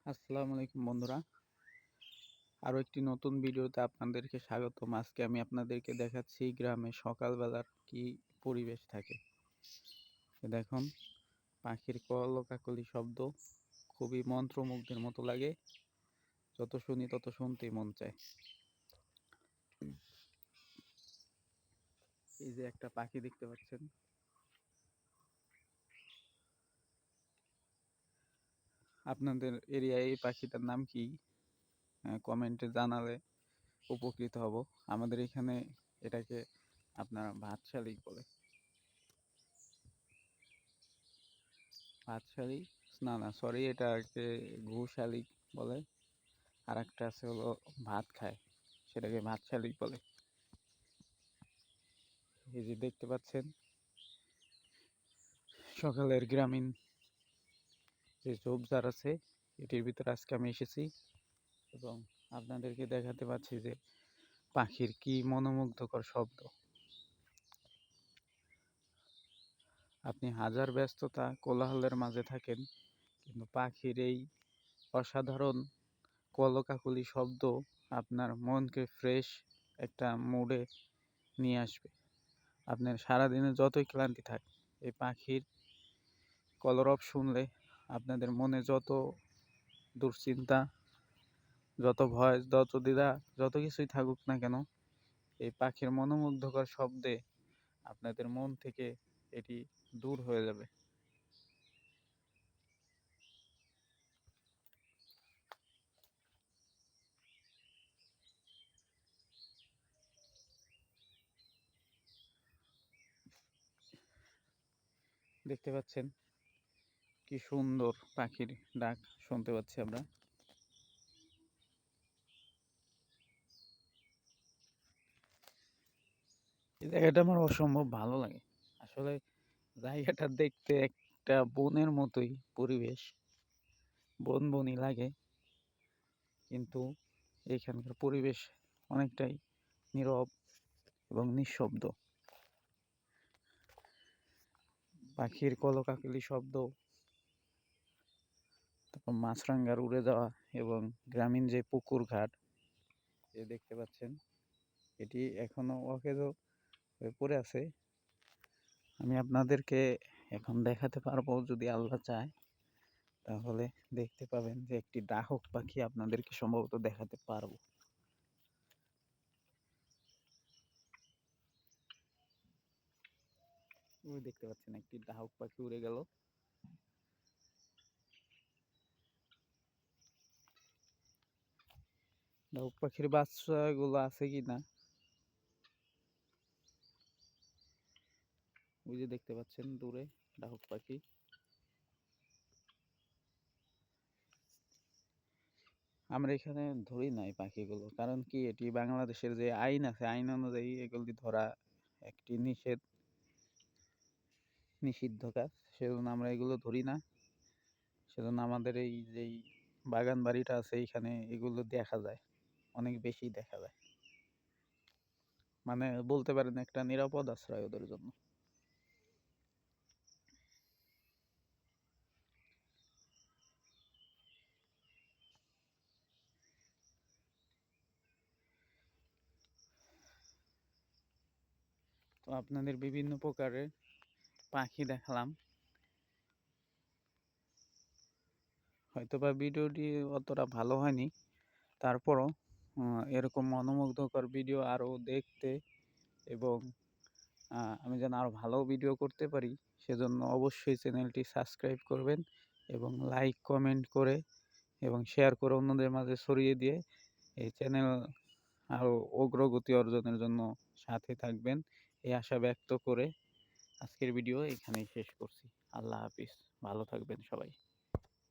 আসসালামু আলাইকুম বন্ধুরা, আরও একটি নতুন ভিডিওতে আপনাদেরকে স্বাগতম। আজকে আমি আপনাদেরকে দেখাচ্ছি গ্রামে সকালবেলার কি পরিবেশ থাকে। দেখুন, পাখির কলকাকলি শব্দ খুবই মন্ত্রমুগ্ধের মতো লাগে। যত শুনি তত শুনতেই মন চায়। এই যে একটা পাখি দেখতে পাচ্ছেন, আপনাদের এরিয়ায় এই পাখিটার নাম কি? কমেন্টে জানালে উপকৃত হব। আমাদের এখানে এটাকে আপনারা ভাত শালিক বলে। ভাত শালিক না না সরি, এটাকে ঘু শালিক বলে। আর একটা আছে হলো ভাত খায়, সেটাকে ভাত শালিক বলে। এই যে দেখতে পাচ্ছেন সকালের গ্রামীণ যে ঝোপঝাড় আছে, এটির ভিতরে আজকে আমি এসেছি এবং আপনাদেরকে দেখাতে পাচ্ছি যে পাখির কি মনোমুগ্ধকর শব্দ। আপনি হাজার ব্যস্ততা কোলাহলের মাঝে থাকেন, কিন্তু পাখির এই অসাধারণ কলকাকলি শব্দ আপনার মনকে ফ্রেশ একটা মুডে নিয়ে আসবে। আপনার সারাদিনে যতই ক্লান্তি থাক, এই পাখির কলরব শুনলে আপনাদের মনে যত দুশ্চিন্তা, যত ভয়, যত দ্বিধা, যত কিছুই থাকুক না কেন, এই পাখির মনোমুগ্ধকর শব্দে আপনাদের মন থেকে এটি দূর হয়ে যাবে। দেখতে পাচ্ছেন কি সুন্দর পাখির ডাক শুনতে পাচ্ছি আমরা। এই জায়গাটা আমার অসম্ভব ভালো লাগে। আসলে জায়গাটা দেখতে একটা বনের মতোই পরিবেশ, বন বনই লাগে, কিন্তু এখানকার পরিবেশ অনেকটাই নীরব এবং নিঃশব্দ। পাখির কলকাকলি শব্দ, তারপর মাছরাঙার উড়ে যাওয়া এবং গ্রামীণ যে পুকুর ঘাট যে দেখতে পাচ্ছেন, এটি এখনো অকেজ হয়ে পড়ে আছে। আমি আপনাদেরকে এখন দেখাতে পারবো, যদি আল্লাহ চায় তাহলে দেখতে পাবেন যে একটি ডাহক পাখি আপনাদেরকে সম্ভবত দেখাতে পারবো। ওই দেখতে পাচ্ছেন একটি ডাহক পাখি উড়ে গেল। ডাহক পাখির বাচ্চাগুলো আছে কিনা ওই যে দেখতে পাচ্ছেন দূরে ডাহক পাখি। আমরা এখানে ধরি নাই পাখিগুলো, কারণ কি এটি বাংলাদেশের যে আইন আছে, আইন অনুযায়ী এগুলি ধরা একটি নিষিদ্ধ কাজ। সেজন্য আমরা এগুলো ধরি না। সেজন্য আমাদের এই যেই বাগান বাড়িটা আছে, এইখানে এগুলো দেখা যায়, অনেক বেশি দেখা যায়। মানে বলতে পারেন একটা নিরাপদ আশ্রয় ওদের জন্য। তো আপনাদের বিভিন্ন প্রকারের পাখি দেখালাম। হয়তোবা ভিডিওটি অতটা ভালো হয়নি, তারপরও এরকম মনোমুগ্ধকর ভিডিও আরও দেখতে এবং আমি যেন আরও ভালো ভিডিও করতে পারি, সেজন্য অবশ্যই চ্যানেলটি সাবস্ক্রাইব করবেন এবং লাইক কমেন্ট করে এবং শেয়ার করে অন্যদের মাঝে ছড়িয়ে দিয়ে এই চ্যানেল আরও অগ্রগতি অর্জনের জন্য সাথে থাকবেন, এই আশা ব্যক্ত করে আজকের ভিডিও এখানেই শেষ করছি। আল্লাহ হাফিজ, ভালো থাকবেন সবাই।